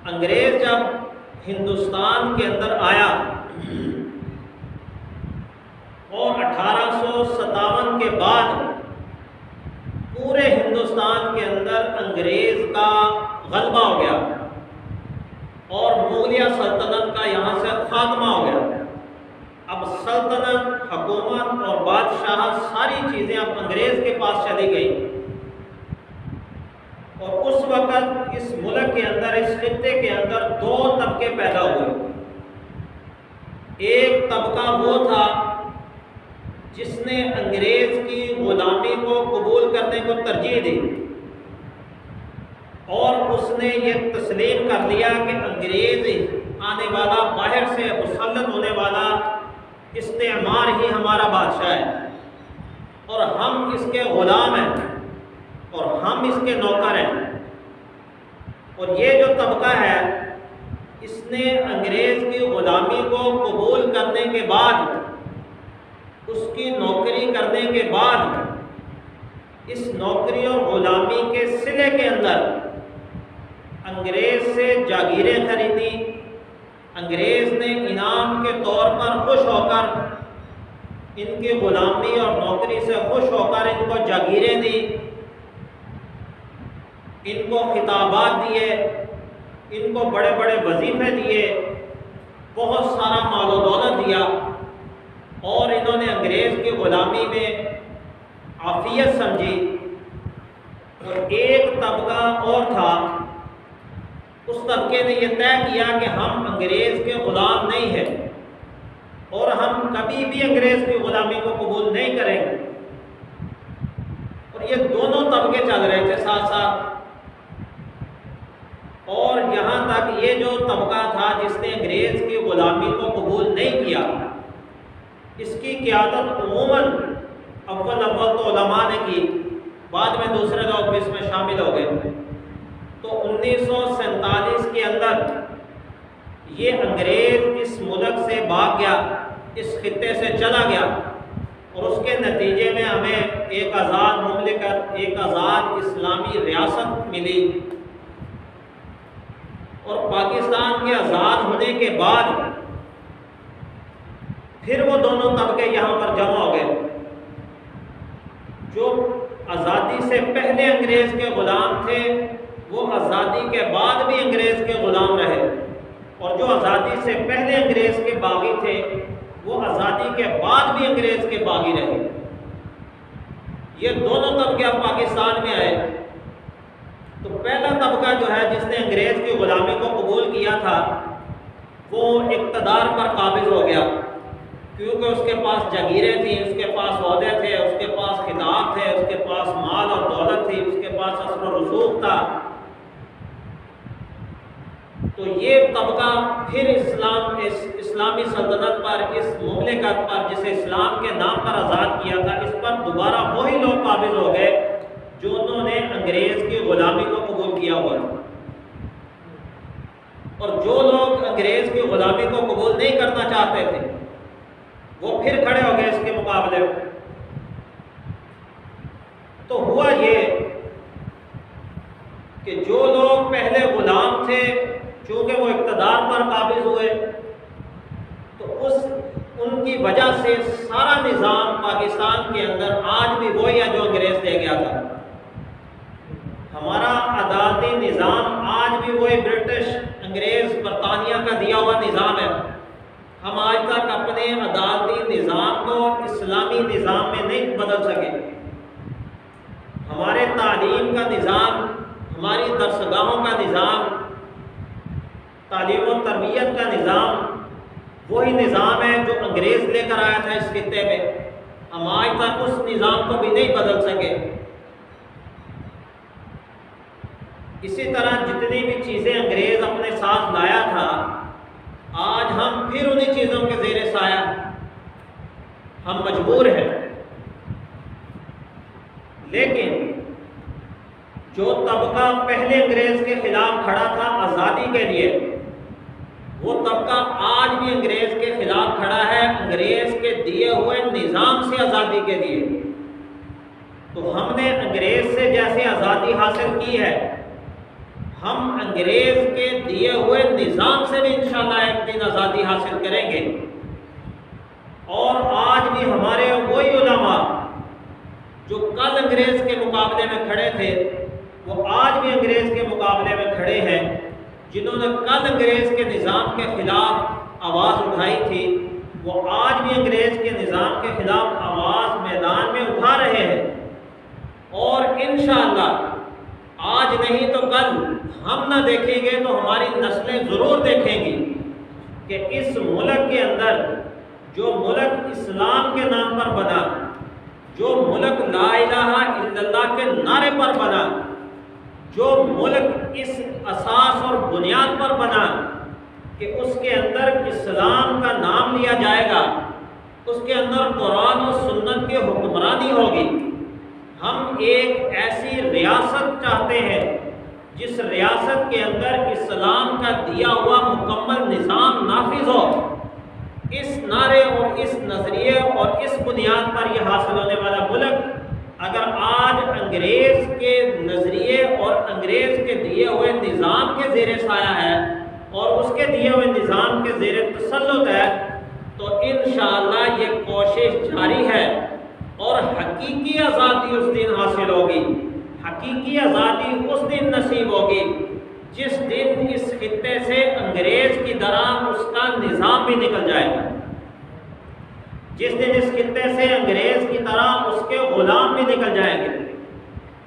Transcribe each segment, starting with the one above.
انگریز جب ہندوستان کے اندر آیا اور 1857 کے بعد پورے ہندوستان کے اندر انگریز کا غلبہ ہو گیا اور مغلیہ سلطنت کا یہاں سے خاتمہ ہو گیا۔ اب سلطنت، حکومت اور بادشاہت ساری چیزیں اب انگریز کے پاس چلی گئی، اور اس وقت اس ملک کے اندر، اس خطے کے اندر دو طبقے پیدا ہوئے۔ ایک طبقہ وہ تھا جس نے انگریز کی غلامی کو قبول کرنے کو ترجیح دی، اور اس نے یہ تسلیم کر لیا کہ انگریز آنے والا، باہر سے مسلط ہونے والا استعمار ہی ہمارا بادشاہ ہے، اور ہم اس کے غلام ہیں اور ہم اس کے نوکر ہیں۔ اور یہ جو طبقہ ہے، اس نے انگریز کی غلامی کو قبول کرنے کے بعد، اس کی نوکری کرنے کے بعد، اس نوکری اور غلامی کے صلے کے اندر انگریز سے جاگیریں خریدی۔ انگریز نے انعام کے طور پر خوش ہو کر، ان کی غلامی اور نوکری سے خوش ہو کر ان کو جاگیریں دی، ان کو خطابات دیے، ان کو بڑے بڑے وظیفے دیے، بہت سارا مال و دولت دیا، اور انہوں نے انگریز کی غلامی میں عافیت سمجھی۔ اور ایک طبقہ اور تھا، اس طبقے نے یہ طے کیا کہ ہم انگریز کے غلام نہیں ہیں اور ہم کبھی بھی انگریز کی غلامی کو قبول نہیں کریں گے۔ اور یہ دونوں طبقے چل رہے تھے ساتھ ساتھ، اور یہاں تک یہ جو طبقہ تھا جس نے انگریز کی غلامی کو قبول نہیں کیا، اس کی قیادت عموماً اول تو علماء نے کی، بعد میں دوسرے لوگ بھی اس میں شامل ہو گئے۔ تو 1947 کے اندر یہ انگریز اس ملک سے بھاگ گیا، اس خطے سے چلا گیا، اور اس کے نتیجے میں ہمیں ایک آزاد مملکت، ایک آزاد اسلامی ریاست ملی۔ اور پاکستان کے آزاد ہونے کے بعد پھر وہ دونوں طبقے یہاں پر جمع ہو گئے، جو آزادی سے پہلے انگریز کے غلام تھے وہ آزادی کے بعد بھی انگریز کے غلام رہے، اور جو آزادی سے پہلے انگریز کے باغی تھے وہ آزادی کے بعد بھی انگریز کے باغی رہے۔ یہ دونوں طبقے اب پاکستان میں آئے۔ تو پہلا طبقہ جو ہے جس نے انگریز کی غلامی کو قبول کیا تھا، وہ اقتدار پر قابض ہو گیا، کیونکہ اس کے پاس جاگیریں تھیں، اس کے پاس عہدے تھے، اس کے پاس خطاب تھے، اس کے پاس مال اور دولت تھی، اس کے پاس اثر و رسوخ تھا۔ تو یہ طبقہ پھر اسلامی سلطنت پر، اس مملکت پر جسے اسلام کے نام پر آزاد کیا تھا، اس پر دوبارہ وہی لوگ قابض ہو گئے جو انہوں نے انگریز کی غلامی کو قبول کیا ہوا تھا۔ اور جو لوگ انگریز کی غلامی کو قبول نہیں کرنا چاہتے تھے وہ پھر کھڑے ہو گئے اس کے مقابلے میں۔ تو ہوا یہ کہ جو لوگ پہلے غلام تھے، چونکہ وہ اقتدار پر قابض ہوئے، تو ان کی وجہ سے سارا نظام پاکستان کے اندر آج بھی وہی ہے جو انگریز دے گیا تھا۔ ہمارا عدالتی نظام آج بھی وہی برٹش، انگریز، برطانیہ کا دیا ہوا نظام ہے۔ ہم آج تک اپنے عدالتی نظام کو اسلامی نظام میں نہیں بدل سکے۔ ہمارے تعلیم کا نظام، ہماری درسگاہوں کا نظام، تعلیم و تربیت کا نظام وہی نظام ہے جو انگریز لے کر آیا تھا اس خطے میں۔ ہم آج تک اس نظام کو بھی نہیں بدل سکے۔ اسی طرح جتنی بھی چیزیں انگریز اپنے ساتھ لایا تھا، آج ہم پھر انہی چیزوں کے زیر سایہ ہم مجبور ہیں۔ لیکن جو طبقہ پہلے انگریز کے خلاف کھڑا تھا آزادی کے لیے، وہ طبقہ آج بھی انگریز کے خلاف کھڑا ہے، انگریز کے دیے ہوئے نظام سے آزادی کے لیے۔ تو ہم نے انگریز سے جیسے آزادی حاصل کی ہے، ہم انگریز کے دیے ہوئے نظام سے بھی انشاءاللہ ایک دن آزادی حاصل کریں گے۔ اور آج بھی ہمارے وہی علماء جو کل انگریز کے مقابلے میں کھڑے تھے وہ آج بھی انگریز کے مقابلے میں کھڑے ہیں، جنہوں نے کل انگریز کے نظام کے خلاف آواز اٹھائی تھی وہ آج بھی انگریز کے نظام کے خلاف آواز میدان میں اٹھا رہے ہیں۔ اور انشاءاللہ آج نہیں تو کل ہم نہ دیکھیں گے تو ہماری نسلیں ضرور دیکھیں گی کہ اس ملک کے اندر جو ملک اسلام کے نام پر بنا، جو ملک لا الہ الا اللہ کے نعرے پر بنا، جو ملک اس اساس اور بنیاد پر بنا کہ اس کے اندر اسلام کا نام لیا جائے گا، اس کے اندر قرآن و سنت کی حکمرانی ہوگی۔ ہم ایک ایسی ریاست چاہتے ہیں جس ریاست کے اندر اسلام کا دیا ہوا مکمل نظام نافذ ہو۔ اس نعرے اور اس نظریے اور اس بنیاد پر یہ حاصل ہونے والا ملک اگر آج انگریز کے نظریے اور انگریز کے دیے ہوئے نظام کے زیر سایہ ہے اور اس کے دیے ہوئے نظام کے زیر تسلط ہے تو انشاءاللہ یہ کوشش جاری ہے اور حقیقی آزادی اس دن حاصل ہوگی، حقیقی آزادی اس دن نصیب ہوگی جس دن اس خطے سے انگریز کی طرح اس کا نظام بھی نکل جائے گا، جس دن اس خطے سے انگریز کی طرح اس کے غلام بھی نکل جائیں گے،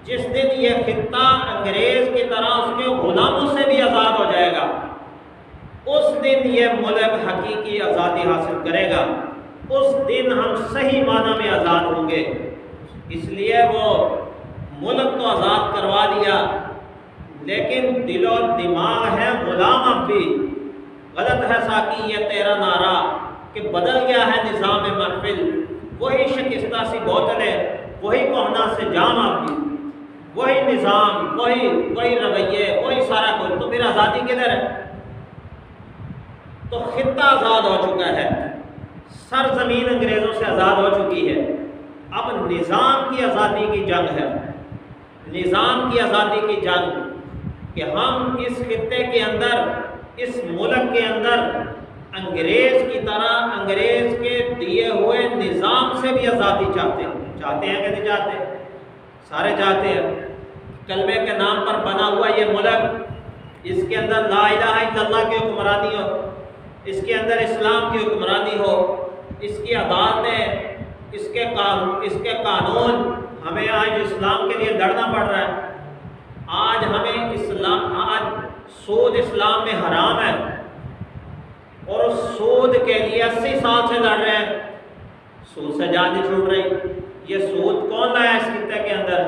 جس دن یہ خطہ انگریز کی طرح اس کے غلاموں سے بھی آزاد ہو جائے گا، اس دن یہ ملک حقیقی آزادی حاصل کرے گا، اس دن ہم صحیح معنی میں آزاد ہوں گے۔ اس لیے وہ ملک تو آزاد کروا دیا لیکن دل و دماغ ہے غلام اب بھی۔ غلط ہے ساقی یہ تیرا نعرہ کہ بدل گیا ہے نظام محفل، وہی شکستہ سی بوتلیں، وہی کوہنا سے جام اب بھی، وہی نظام، وہی رویے، وہی سارا کچھ، تو پھر آزادی کدھر ہے؟ تو خطہ آزاد ہو چکا ہے، سرزمین انگریزوں سے آزاد ہو چکی ہے، اب نظام کی آزادی کی جنگ ہے، نظام کی آزادی کی جنگ کہ ہم اس خطے کے اندر، اس ملک کے اندر انگریز کی طرح انگریز کے دیے ہوئے نظام سے بھی آزادی چاہتے ہیں۔ چاہتے ہیں کہ نہیں چاہتے؟ سارے چاہتے ہیں۔ کلمے کے نام پر بنا ہوا یہ ملک، اس کے اندر لا الہ الا اللہ کی حکمرانی ہو، اس کے اندر اسلام کی حکمرانی ہو، اس کی عدالتیں، اس کے قانون، ہمیں آج اسلام کے لیے لڑنا پڑ رہا ہے۔ آج ہمیں آج سود اسلام میں حرام ہے اور اس سود کے لیے 80 سال سے لڑ رہے ہیں، سود سے جان نہیں چھوٹ رہی۔ یہ سود کون لایا اس خطے کے اندر؟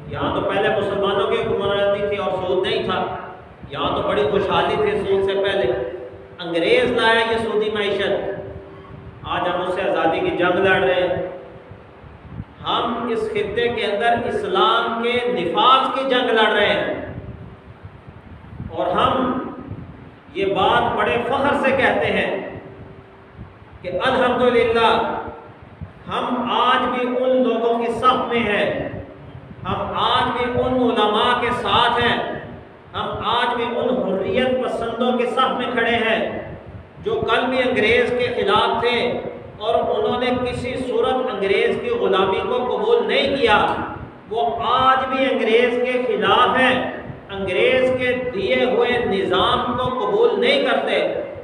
یہاں تو پہلے مسلمانوں کی حکمرانی تھی اور سود نہیں تھا، یہاں تو بڑی خوشحالی تھی سود سے پہلے۔ انگریز لایا یہ سودی معیشت، آج ہم اس سے آزادی کی جنگ لڑ رہے ہیں۔ ہم اس خطے کے اندر اسلام کے نفاذ کی جنگ لڑ رہے ہیں اور ہم یہ بات بڑے فخر سے کہتے ہیں کہ الحمدللہ ہم آج بھی ان لوگوں کی صف میں ہیں، ہم آج بھی ان علماء کے ساتھ ہیں، ہم آج بھی ان حریت پسندوں کے صف میں کھڑے ہیں جو کل بھی انگریز کے خلاف تھے اور انہوں نے کسی صورت انگریز کی غلامی کو قبول نہیں کیا، وہ آج بھی انگریز کے خلاف ہیں، انگریز کے دیے ہوئے نظام کو قبول نہیں کرتے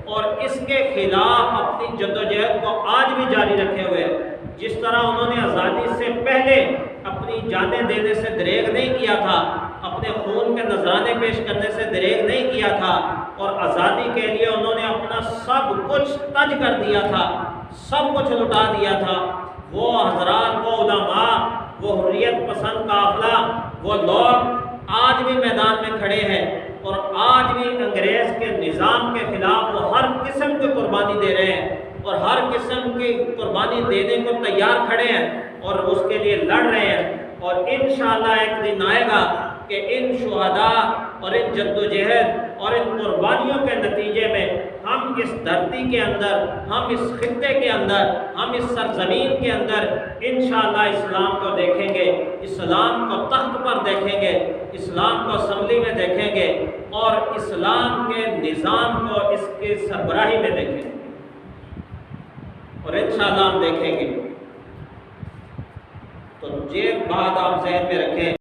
اور اس کے خلاف اپنی جدوجہد کو آج بھی جاری رکھے ہوئے۔ جس طرح انہوں نے آزادی سے پہلے اپنی جانیں دینے سے دریغ نہیں کیا تھا، اپنے خون کے نذرانے پیش کرنے سے دریغ نہیں کیا تھا اور آزادی کے لیے انہوں نے اپنا سب کچھ تج کر دیا تھا، سب کچھ لٹا دیا تھا، وہ حضرات، وہ علماء، وہ حریت پسند قافلہ، وہ لوگ آج بھی میدان میں کھڑے ہیں اور آج بھی انگریز کے نظام کے خلاف وہ ہر قسم کی قربانی دے رہے ہیں اور ہر قسم کی قربانی دینے کو تیار کھڑے ہیں اور اس کے لیے لڑ رہے ہیں۔ اور انشاءاللہ ایک دن آئے گا کہ ان شہداء اور ان جدوجہد اور ان قربانیوں کے نتیجے میں ہم اس دھرتی کے اندر، ہم اس خطے کے اندر، ہم اس سرزمین کے اندر انشاءاللہ اسلام کو دیکھیں گے، اسلام کو تخت پر دیکھیں گے، اسلام کو اسمبلی میں دیکھیں گے، اور اسلام کے نظام کو اس کی سربراہی میں دیکھیں گے، اور انشاءاللہ ہم دیکھیں گے۔ تو یہ بات آپ ذہن میں رکھیں۔